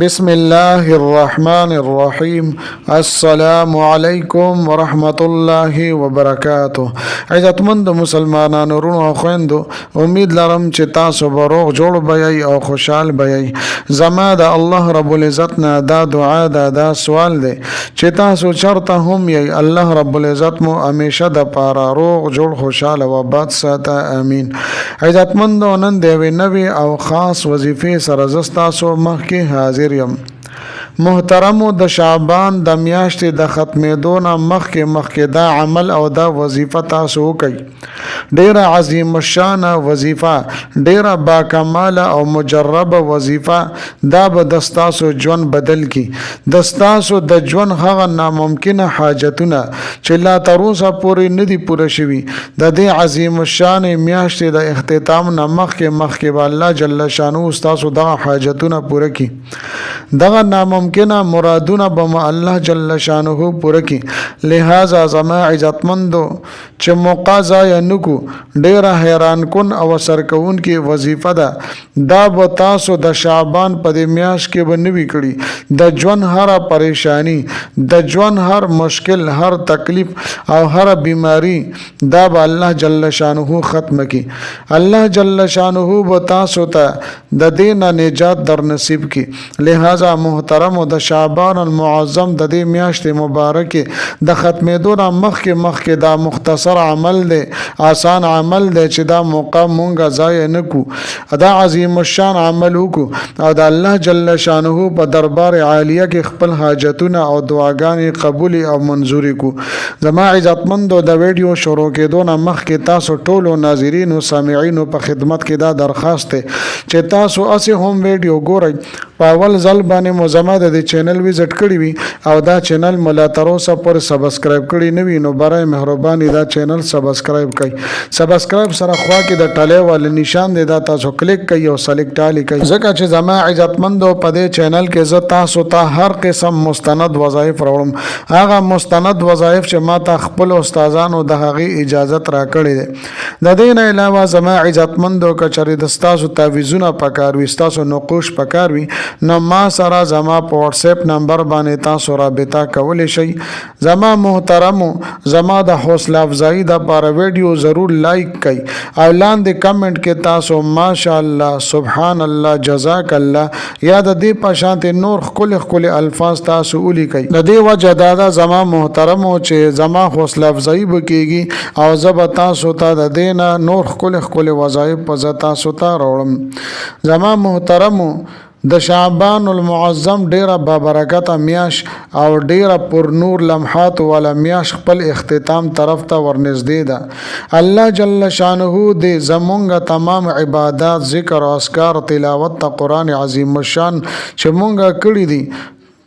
بسم الله الرحمن الرحیم. السلام علیکم ورحمت الله وبرکاته. عزتمند مسلمانانو ورونو او خويندو، امید لرم چې تاسو به روغ جوړ بئ او خوشحال بئ. زما د الله رب العزت نه دا دعا ده، دا سوال دی چې تاسو چرته هم یې الله رب العزت مو همیشه د پاره روغ جوړ خوشحاله و آباد ساته، امین. عزتمندو، نن د یوې نوې او خاص وظیفې سره زه ستاسو مخکې حاضر یم. محترمو، د شعبان د میاشتې د ختمېدو نه مخکې دا عمل او دا وظیفه تاسو وکئ. ډیره عظیم الشان وظیفه، ډیره باکماله او مجربه وظیفه. دا به د ستاسو ژوند بدل کی. د ستاسو د ژوند هغه ناممکنه حاجتونه چې لا تر اوسه پورې نه دي پوره شوي، د دې عظیم الشان میاشتې د اختتام نه مخکې به الله جل شانو ستاسو دغه حاجتونه پوره کی. دغه ناممکنه مرادونه به الله جل شانه پوره کی. لہذا زما عزتمندو چې موقع ضایع نکو، ډیره حیران کن او سرکون کی وظیفه ده. دا به تاسو د شعبان په دې میاشت کې به نوي کړي. د ژوند هر پریشانی، د ژوند هر مشکل، هر تکلیف او هر بیماری دا به الله جل شانه ختم کی. الله جل شانه به تاسو ته د دین نجات در نصیب کی. لہذا محترم، د شعبان المعظم د دې میاشتې مبارکه د ختمېدو نه مخکې دا مختصر عمل دی، آسان عمل دی چې دا موقع مونږه ضایع نکو. دا عظیم الشان عمل وکړو او د الله جل شانه په دربار عالیه کې خپل حاجتونه او دعاګانې قبول او منظوري کو. زما عزتمندو، د ویډیو شروع کېدو نه مخکې تاسو ټولو ناظرینو سامعینو په خدمت کې دا درخواست دی چې تاسو اسې هم ویډیو ګورئ. په اول ځل باندې مو زما د چینل وزټ کړی وي او دا چینل ملا تر اوسه پورې سبسکرایب کړی نه وي، نو برای مهرباني دا چینل سبسکرایب کړئ. سبسکرایب سره خوا کې د ټاله ول نشان دی، دا تاسو کلیک کړئ او سلیکټ ټالی کړئ، ځکه چې زما عزتمندو په دې چینل کې زه تاسو ته هر قسم مستند وظایف راوړم. هغه مستند وظایف چې ما ته خپل استادانو د هغې اجازت راکړې ده. د دې نه علاوه زما عزتمندو کچری د تاسو تعویذونه پکار وي، تاسو نقوش پکار وي، نو ما سره زما په واتس اپ نمبر باندې تاسو رابطه کولی شئ. زما محترمو، زما د حوصله افزایی د لپاره ویډیو ضرور لایک کړئ او لاندې کمنټ کې تاسو ماشاءالله، سبحان الله، جزاک الله یا د دې په شانت نور خپل الفاظ تاسو ولیکئ. د دې وجه دا زما محترمو چې زما حوصله افزایی وکړي او زه به تاسو ته د دې نه نور خپل وظایف په تاسو ته راوړم. زما محترمو، د شعبان المعظم ډیره بابرکت میاش او ډیره پر نور لمحات ولا میاش خپل اختتام طرف ته ورنږدې ده. الله جل شانه دې زمونږ تمام عبادت، ذکر او اذکار، تلاوت ته قرآن عظیم الشان چې مونږه کړی دي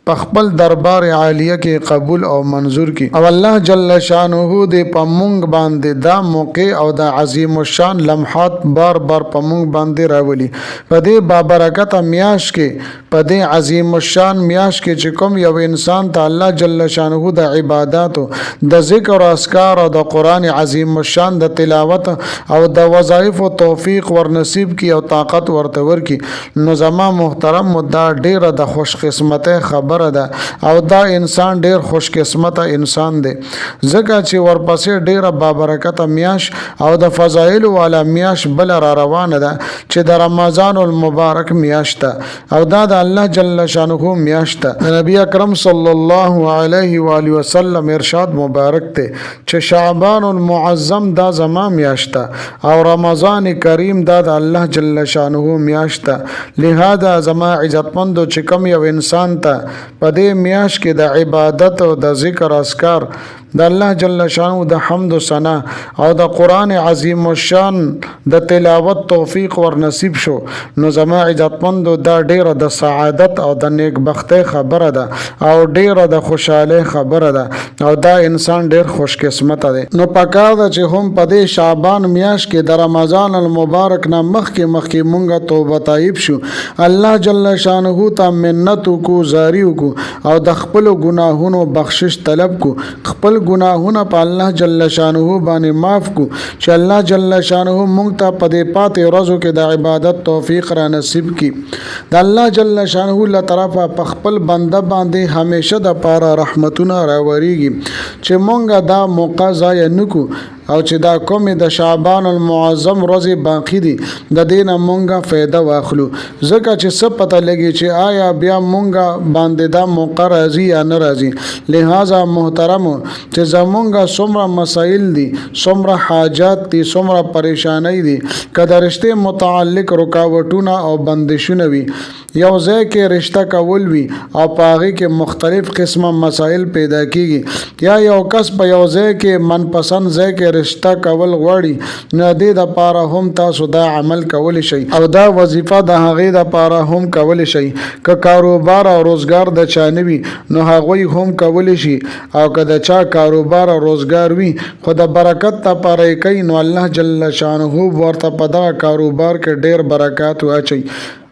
په خپل دربار عالیه کې قبول او منظور کی. او الله جل شانه دې په مونږ باندې دا موقع او دا عظیم الشان لمحات بار په مونږ باندې راولي. په دې بابرکت میاش کې، په دې عظیم الشان میاش کې چې کوم یو انسان ته الله جل شانه د عبادت، د ذکر او اذکار او د قرآن عظیم الشان د تلاوت او د وظایف او توفیق ورنصیب کی او طاقت ورته ورکی، نو زما محترم دا ډیره د خوش قسمته خبر ده او دا انسان ډیر خوش قسمته انسان دی، ځکه چې ورپسې ډیره بابرکت میاش او د فضایل والا میاش بل را روانه ده چې د رمضان المبارک میاش ده او دا د الله جل شانه میاش ده. نبی اکرم صلی الله علیه و آله وسلم ارشاد مبارک ته چې شعبان المعظم دا زما میاش ده او رمضان کریم دا د الله جل شانه میاش ده. لہذا زما عزتمندو چې کوم یو انسان ته په دې میاش کې د عبادت او د ذکر اذکار، د الله جل شانه د حمد و ثنا او د قرآن عظیم الشان د تلاوت توفیق ور نصیب شو، نو زما عزتمندو دا ډیره د سعادت او د نیکبختۍ خبره ده او ډیره د خوشحاله خبره ده او دا انسان ډیر خوش قسمته دی. نو پکار ده چې هم په دې شعبان میاش کې د رمضان المبارک نه مخکې مونږه توبه طیب شو، الله جل شانه ته منت کو، زاری کو او د خپل ګناهونو بخشش طلب کو، خپل خپل ګناهونه په الله جل شانه باندې معاف کو چې الله جل شانه مونږ ته په دې پاتې ورځو کې د عبادت توفیق را نصیب کړي د الله جل شانه له طرفه په خپل بنده باندې همیشه د پاره رحمتونه راوړيږي چې مونږه دا موقع ضایع نکو او چې دا کومه د شعبان المعظم ورځې باقی دي د دینه مونږه فایده واخلو ځکه چې څه پته لګي چې آیا بیا مونږه باندې دا موقع راځي یا نه راځي لہذا محترم چې زمونږه څومره مسائل دي څومره حاجات دي څومره پریشانای دي کله رشته متعلق رکاوټونه او بندشونه وي یو ځای کې رشتہ کول وي او پاغي کې مختلف قسمه مسائل پیدا کیږي یا یو کس په یو ځای کې منپسند ځای کې رشتہ کول غواړي نو د دې لپاره هم تاسو دا عمل کول شي او دا وظیفه د هغې لپاره هم کول شي که کاروبار او روزګار د چا نه وي نو هغوی هم کول شي او که د چا کاروبار او روزګار وي خو د برکت لپاره کوي نو الله جل شانه ورته په دغه کاروبار کې ډیر برکات واچي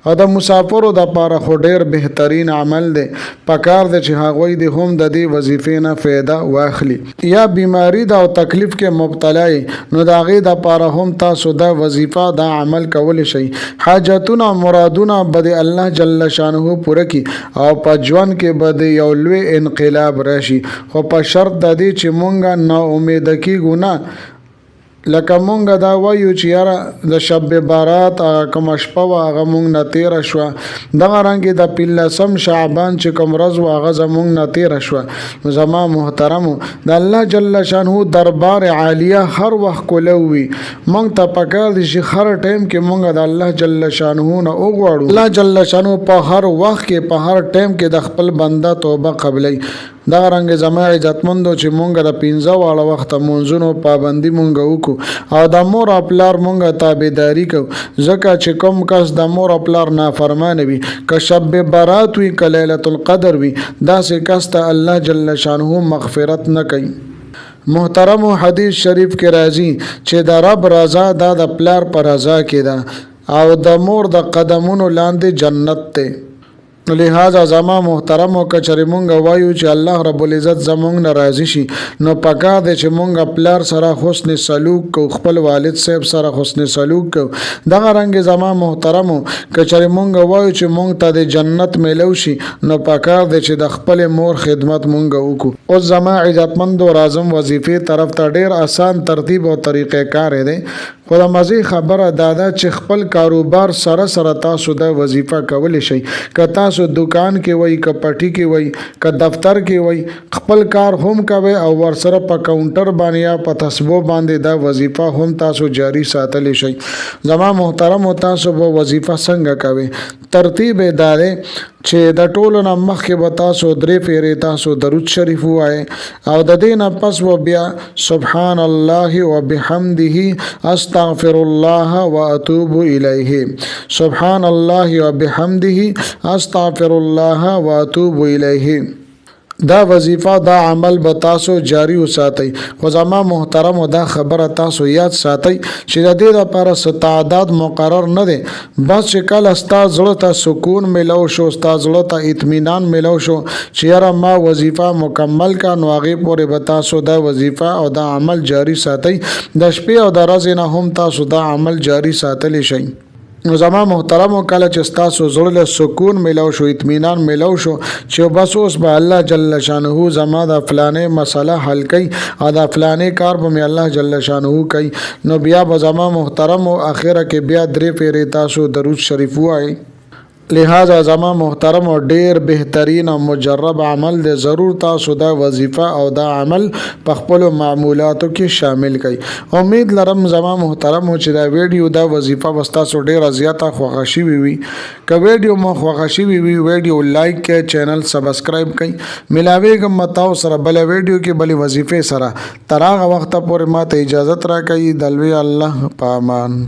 او د مسافرو د پاره خو ډیر بهترین عمل دی پکار دی چې هغوی د هم د دې وظیفې نه فایده واخلي یا بیماری دا او تکلیف کې مبتلا نو د هغې د پاره هم تاسو دا وظیفه دا عمل کولی شئ حاجتونه مرادونه به د الله جل شانه پوره کړي او په ژوند کې به د یو لوی انقلاب راشي خو په شرط د دې چې مونږ نا امیده کیږو نه لکه مونږ دا وایو چې یاره د شب بارات کوم شپه وه هغه مونږ نه تیره شوه دغه رنګې د 15 شعبان چې کوم ورځ وه هغه زمونږ نه تیره شوه نو زما محترمو د الله جل شانه دربار عالیه هر وخت کولی وي مونږ ته پکار دي چې هر ټایم کې مونږ د الله جل شانه نه وغواړو الله جل شانه په هر وخت کې په هر ټایم کې د خپل بنده توبه قبلوي دغه رنګ زما عزتمندو چې مونږ د 15 واړه وخت مونږونو پابندي مونږ وکړو او د مور او پلار مونږ تابعداري کوو ځکه چې کوم کس د مور او پلار نافرمانه وي که شب برات وي که لیلة القدر وي داسې کس ته الله جل شانه مغفرت نه کوي محترم حدیث شریف کې راځي چې د رب رضا دا د پلار پر رضا کې ده او د مور د قدمونو لاندې جنت ته لہذا زما محترم او کچری مونږ وایو چې الله رب العزت زمونږ ناراضي شي نو پکار دی چې مونږ پلار سره حسن سلوک کو خپل والد صاحب سره حسن سلوک کو دغه رنګ زما محترم کچری مونږ وایو چې مونږ ته د جنت ملو شي نو پکار دی چې د خپل مور خدمت مونږ وکړو او زما عزتمند او اعظم وظیفې طرف ته ډیر آسان ترتیب او طریقې کار دی خو د مزي خبره دادا چې خپل کاروبار سره سره تاسو د وظیفه کولی شئ که تاسو دکان کې وای که پټی کې وای که دفتر کې وای خپل کار هم کوي او ورسره په کاونټر باندې یا په تسبو باندې دا وظیفه هم تاسو جاری ساتلی شئ زما محترم تاسو به وظیفه څنګه کوي ترتیب ادارې چې د ټولو نه مخکې به تاسو 3 پیرې تاسو درود شریف وایي او د دې نه پس و بیا سبحان الله وبحمده استغفر الله واتوب الیه سبحان الله وبحمده استغفر الله واتوب الیه دا وظیفه دا عمل به تاسو جاری وساتئ خو زما محترم دا خبره تاسو یاد ساتئ چې د دې لپاره څه تعداد مقرر نه دی بس چې کله ستا زړه ته سکون میلو شو ستا زړه ته اطمینان میلو شو چې یاره ما وظیفه مکمل کا نو هغې پورې به تاسو دا وظیفه او دا عمل جاری ساتئ د شپې او د ورځې نه هم تاسو دا عمل جاری ساتلی شئ نو زما محترم کله چې تاسو زړه له سکون میلاو شو اطمینان میلاو شو چې بس اوس به الله جل شانه زما د فلانه مسله حل کوي او د فلانه کار به الله جل شانه کوي نو بیا به زما محترم او اخره کې بیا 3 پیرې تاسو درود شریف وایي لہذا زما محترم اور ډیر بهترین او مجرب عمل دے ضرور تاسو دا وظیفه او دا عمل په خپل معمولاتو کې شامل کړئ امید لرم زما محترم چې دا ویډیو دا وظیفه وستا سو ډیر زیاته خوښ شي وي که ویډیو مو خوښ شي وي ویډیو لایک کړئ چینل سبسکرایب کړئ ملاویږم متاو سره بل ویډیو کې بل وظیفه سره تر هغه وخت پورې ماته اجازه راکړئ دلوي الله پامان